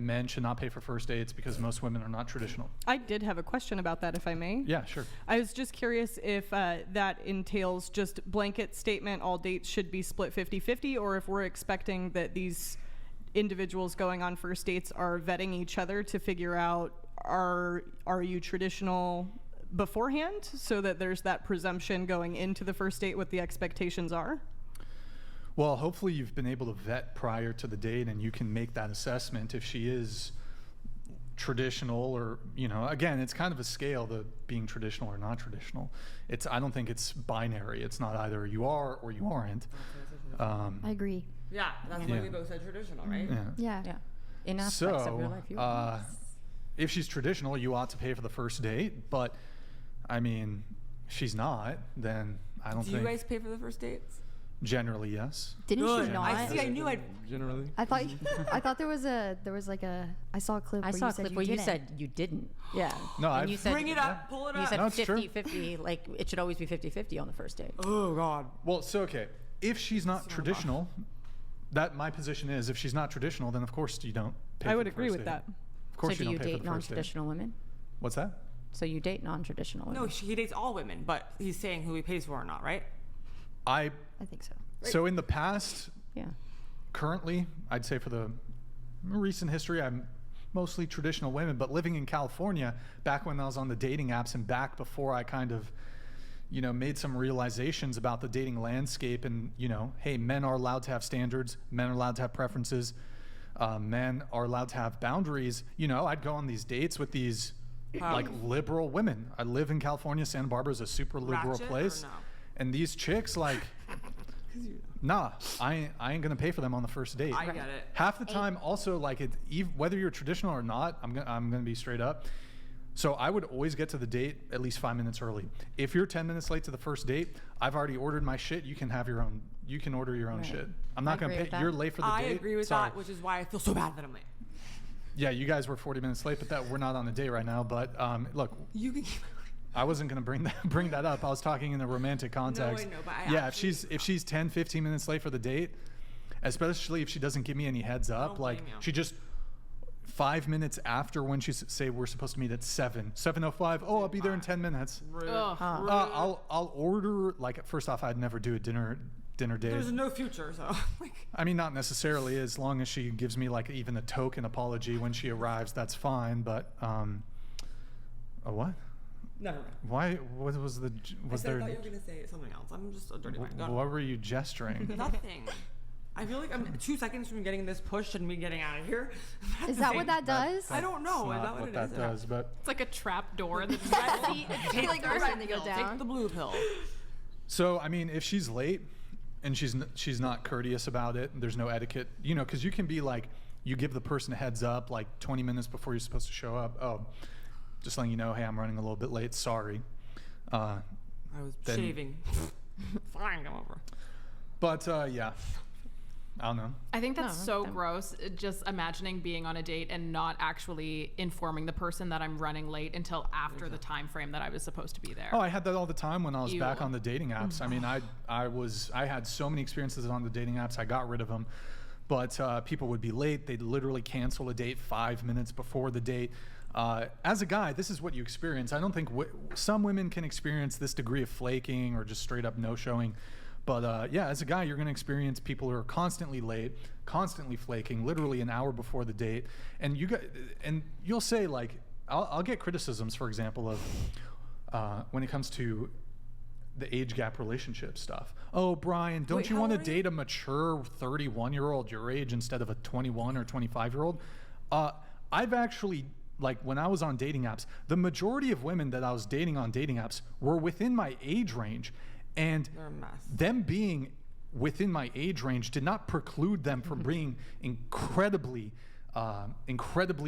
men should not pay for first dates because most women are not traditional. I did have a question about that, if I may. Yeah, sure. I was just curious if that entails just blanket statement, all dates should be split 50-50, or if we're expecting that these individuals going on first dates are vetting each other to figure out, are you traditional beforehand, so that there's that presumption going into the first date what the expectations are? Well, hopefully you've been able to vet prior to the date and you can make that assessment if she is traditional or, again, it's kind of a scale, the being traditional or not traditional. I don't think it's binary. It's not either you are or you aren't. I agree. Yeah, that's why we both said traditional, right? Yeah. In aspects of your life, you are. If she's traditional, you ought to pay for the first date, but I mean, if she's not, then I don't think. Do you guys pay for the first dates? Generally, yes. Didn't she not? I knew I'd. Generally. I thought there was like a. I saw a clip. I saw a clip where you said you didn't. Yeah. No, and you said, bring it up, pull it up. You said No, it's true. 50-50, like it should always be 50-50 on the first date. Oh God. Well, so okay, if she's not traditional, my position is if she's not traditional, then of course you don't pay. I for would the agree first with date. that. Of course So do you you don't pay for date the first date. non-traditional women? What's that? So you date non-traditional women? No, he dates all women, but he's saying who he pays for or not, right? I think so. So in the past, Yeah. currently, I'd say for the recent history, I'm mostly traditional women, but living in California, back when I was on the dating apps and back before I kind of, made some realizations about the dating landscape and, hey, men are allowed to have standards, men are allowed to have preferences, men are allowed to have boundaries. I'd go on these dates with these like liberal women. I live in California. Santa Barbara is a super liberal Ratchet place. or no? And these chicks, like, nah, I ain't gonna pay for them on the first date. I get it. Half the time, also, like, whether you're traditional or not, I'm gonna be straight up. So I would always get to the date at least 5 minutes early. If you're 10 minutes late to the first date, I've already ordered my shit. You can have your own. You can order your own shit. I'm not gonna agree pay. with that. You're late for the I date. agree with Sorry. that, which is why I feel so bad that I'm late. Yeah, you guys were 40 minutes late, but that we're not on the date right now. But look, You can keep. I wasn't going to bring that up. I was talking in the romantic context. I know, but if she's 10, 15 minutes late for the date, especially if she doesn't give me any heads up, don't like blame you. she just 5 minutes after when she say we're supposed to meet at 7:05. Oh, I'll be there in 10 minutes. I'll order, like, first off, I'd never do a dinner date. There's no future, so like. I mean, not necessarily. As long as she gives me like even a token apology when she arrives, that's fine. But a what? Never mind. Why? What was the? Was I there? thought you were gonna say something else. I'm just a dirty mind. What were you gesturing? Nothing. I feel like I'm 2 seconds from getting this pushed and me getting out of here. Is that what that does? I don't know. That's Is not that what it that is? does, but It's like a trap door that's Take like the red to go down. Take the blue pill. so I mean, if she's late and she's not courteous about it, there's no etiquette, because you can be like, you give the person a heads up like 20 minutes before you're supposed to show up. Oh, just letting you know, hey, I'm running a little bit late. Sorry. I was shaving. Fine, come over. But yeah. I don't know. I think that's so gross, just imagining being on a date and not actually informing the person that I'm running late until after the time frame that I was supposed to be there. Oh, I had that all the time when I was back on the dating apps. I mean, I had so many experiences on the dating apps. I got rid of them. But people would be late. They'd literally cancel a date 5 minutes before the date. As a guy, this is what you experience. I don't think some women can experience this degree of flaking or just straight up no-showing. But yeah, as a guy, you're going to experience people who are constantly late, constantly flaking, literally an hour before the date. And you'll say, like, I'll get criticisms, for example, of when it comes to the age gap relationship stuff. Oh, Brian, don't you want to date a mature 31-year-old your age instead of a 21 or 25-year-old? I've actually, like, when I was on dating apps, the majority of women that I was dating on dating apps were within my age range. And them being within my age range did not preclude them from being incredibly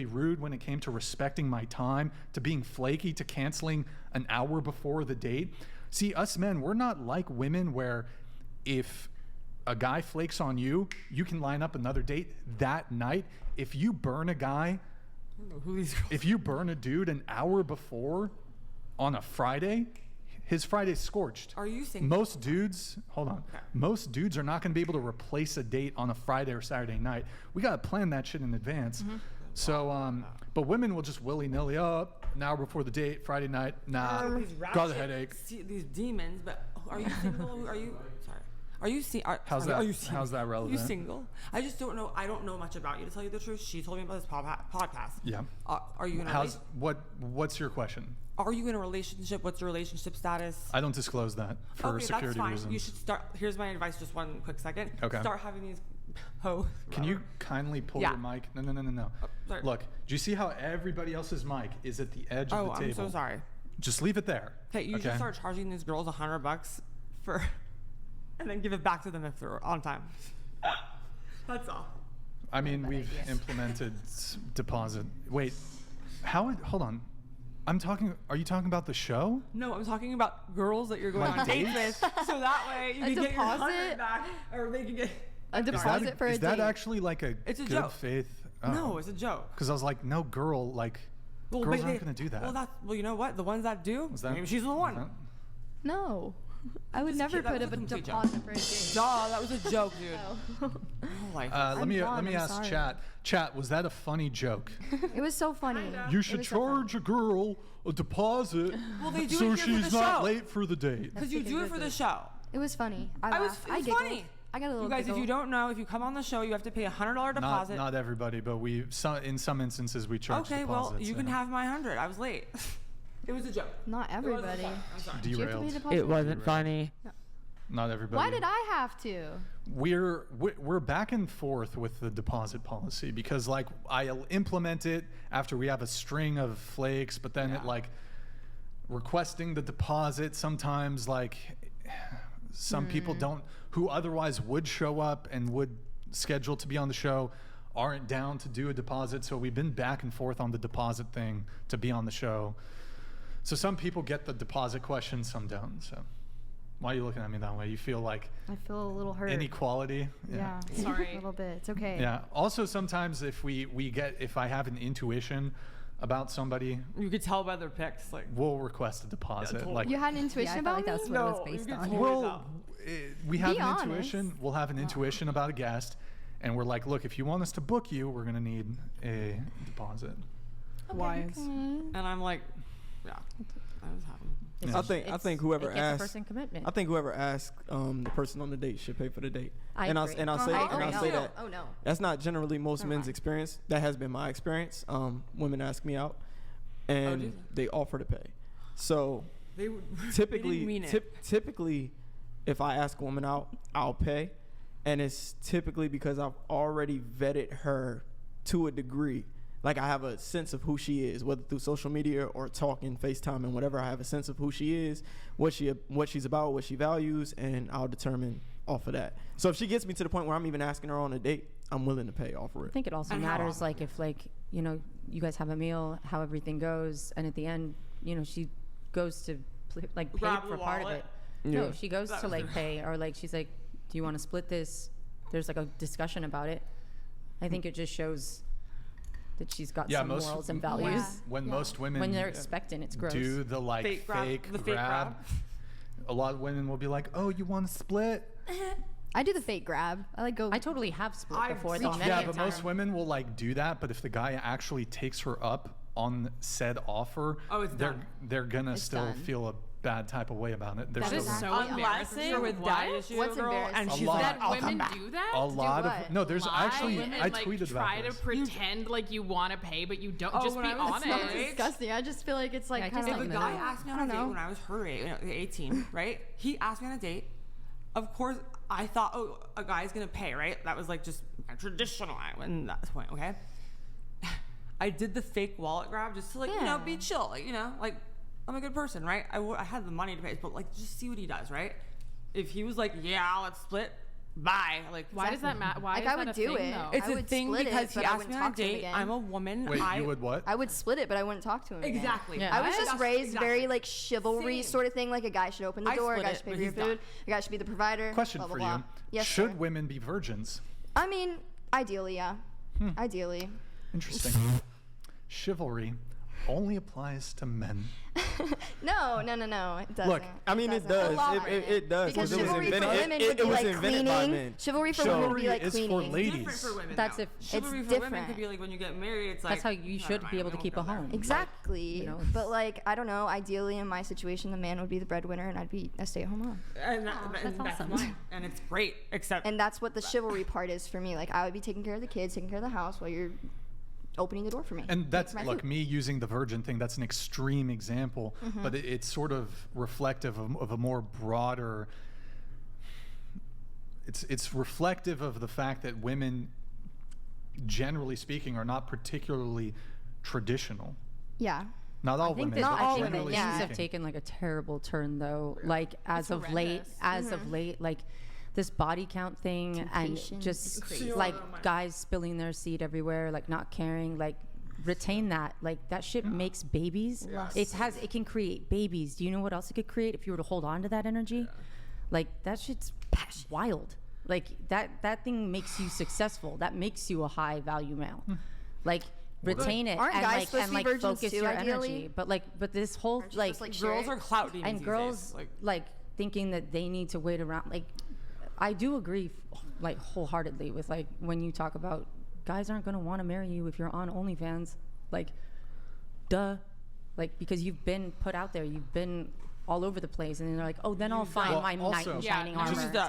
rude when it came to respecting my time, to being flaky, to canceling an hour before the date. See, us men, we're not like women where if a guy flakes on you, you can line up another date that night. If you burn a guy, if you burn a dude an hour before on a Friday, his Friday's scorched. Are you saying most dudes? Hold on. Okay. Most dudes are not going to be able to replace a date on a Friday or Saturday night. We got to plan that shit in advance. Mm-hmm. So, but women will just willy-nilly up an hour before the date, Friday night. Nah, These got a ratchet- headache. these demons. But are you single? Are you? Sorry. Are you How's sorry, that- Are you single? how's that Are you relevant? single? I just don't know. I don't know much about you, to tell you the truth. She told me about this podcast. Yeah. Are you in a How's what's your question? Are you in a relationship? What's your relationship status? I don't disclose that for Okay, security that's fine. reasons. You should start. Here's my advice. Just one quick second. Okay. Start having these. Oh. Can you kindly pull Yeah. your mic? No. Sorry. Look, do you see how everybody else's mic is at the edge of Oh, the table? I'm so sorry. Just leave it there. Okay, you should start charging these girls $100 for, and then give it back to them if they're on time. That's all. I mean, we've implemented deposit. Wait, hold on. Are you talking about the show? No, I'm talking about girls that you're going Like on dates dates? with, so that way you A can get your deposit? 100 back, or they can get. A deposit for a is date. that actually like a It's a good joke. faith? No, it's a joke. Because I was like, no girl, like, Well, girls but aren't going to do that. Well, you know what? The ones that do, Was that- maybe she's the one. was that- No. I would Just never kid- that put was up a a complete joke. deposit for a date. Duh, that was a joke, dude. Oh, like, let I'm me blonde, I'm ask sorry. chat. Chat, was that a funny joke? It was so funny. You It should was so funny. charge a girl a deposit Well, they do so it here for she's the not show. late for the date. because you do it for the show. It was funny. I was. laughed. It was giggled. funny. I got a little You guys, giggle. if you don't know, if you come on the show, you have to pay $100 deposit. Not everybody, but in some instances we charge Okay, well, deposits. you can have my 100. I was late. It was a joke. Not everybody. I'm sorry. Do you have to pay a Derailed. deposit? wasn't funny. Not everybody. Why did I have to? We're back and forth with the deposit policy because like I'll implement it after we have a string of flakes, but then it like requesting the deposit sometimes like some people don't who otherwise would show up and would schedule to be on the show aren't down to do a deposit, so we've been back and forth on the deposit thing to be on the show. So some people get the deposit question, some don't. So why are you looking at me that way? You feel like I feel a little hurt. inequality? Yeah. Sorry. A little bit. It's okay. Yeah. Also, sometimes if if I have an intuition about somebody, You could tell by their pics, like. we'll request a depost. totally. Like, You had an intuition Yeah, I felt about like me? that's what it was you based could on. totally well, tell. we have Be an honest. intuition. We'll have an intuition about a guest, and we're like, look, if you want us to book you, we're gonna need a deposit. Wise. And I'm like, yeah, I was happy. It's I just- I it's- think whoever it gets asked- a person commitment. I think whoever asked the person on the date should pay for the date. I and agree. I'll say I and I'll agree. say No. that Oh no. that's not generally most Never men's mind. experience. That has been my experience. Women ask me out, and do they offer to pay. So They would. typically, they didn't mean it. typically, if I ask a woman out, I'll pay, and it's typically because I've already vetted her to a degree. Like I have a sense of who she is, whether through social media or talking, FaceTime, and whatever. I have a sense of who she is, what she's about, what she values, and I'll determine off of that. So if she gets me to the point where I'm even asking her on a date, I'm willing to pay off for I it. think it also And how matters, often? like if you guys have a meal, how everything goes, and at the end, she goes to pay Grab the for part of wallet. it. Yeah. No, she goes That to was like her. pay, or like she's like, do you want to split this? There's like a discussion about it. I think it just shows that she's got some morals and values. When Yeah. most women When they're expecting, it's gross. do the like Fake grab- the fake grab. a lot of women will be like, "Oh, you want to split?" I do the fake grab. I like go. I totally have split I've before. seen though, it. many Yeah, a but most time. women will like do that. But if the guy actually takes her up on said offer, Oh, it's they're done. they're gonna It's still done. feel a bad type of way about it. They're That still is gonna- so Unless embarrassing. you're with What? daddy issue What's girl, and embarrassing? she's lot. like, That I'll women come back. do that? a lot what? of no. There's Lie actually and, I like, tweeted try about to this. pretend like you want to pay, but you don't. Oh, Just when be I was honest. not It's disgusting. I just feel like it's like Yeah, I kind just of If a don't like, even guy asked me on I a don't date know. when I was her age, 18, right? He asked me on a date. Of course, I thought, oh, a guy's gonna pay, right? That was like just a traditional. I went at that point, okay? I did the fake wallet grab just to Yeah. be chill, like I'm a good person, right? I had the money to pay, but like just see what he does, right? If he was like, yeah, let's split, bye. Like, Why does that matter? Why Like, is I that would a do thing, it. though? It's I a would thing split it, because he but I asked wouldn't me on a talk to him date. again. I'm a woman. Wait, you would what? I would split it, but I wouldn't talk to him. again. Exactly. Yeah. I was That's just raised exactly. very like chivalry Same. sort of thing. Like a guy should open the I door, a split guy it, should pay but for your he's done. food, a guy should be the provider. Question blah, blah, for blah. you: Yes, should sir. women be virgins? I mean, ideally, yeah. Ideally. Interesting. Chivalry only applies to men. No, it doesn't. Look, I mean, it does. It does. Because 'cause it was chivalry for invented. women It would be was like invented by cleaning. men. Chivalry for women would be like is for cleaning. ladies. Different for women. That's though. if- Chivalry It's for women different. could be like when you get married. It's like That's how you never should mind, be able we to keep won't a go there. home. Exactly. you know, But like, I don't know. Ideally, in my situation, the man would be the breadwinner, and I'd be a stay-at-home mom. And, that's awesome. fine. And it's great, except And that's what the chivalry part is for me. Like, I would be taking care of the kids, taking care of the house, while you're opening the door for me. And that's Making my look, food. me using the virgin thing, that's an extreme example, but it's sort of reflective of a more broader, it's reflective of the fact that women, generally speaking, are not particularly traditional. Yeah. Not all I think women, that Not but all I think women, generally things yeah. have speaking. taken like a terrible turn though. Like as It's of late, horrendous. like this body count thing Temptation and is just crazy. like guys spilling their seed everywhere, like not caring, like retain that. Like that shit makes babies. It can create babies. Do you know what else it could create if you were to hold on to that energy? Like that shit's wild. Like that thing makes you successful. That makes you a high value male. Like retain it Aren't and guys like supposed and to be like virgins focus too, your ideally? energy. But this whole Aren't you like supposed to, like, girls share are it? clout demons and these girls days. like thinking that they need to wait around. Like I do agree like wholeheartedly with like when you talk about guys aren't gonna want to marry you if you're on OnlyFans. Like duh. Like because you've been put out there, you've been all over the place, and then they're like, oh, then I'll find Well, my knight also- in Yeah, shining no, armor. Just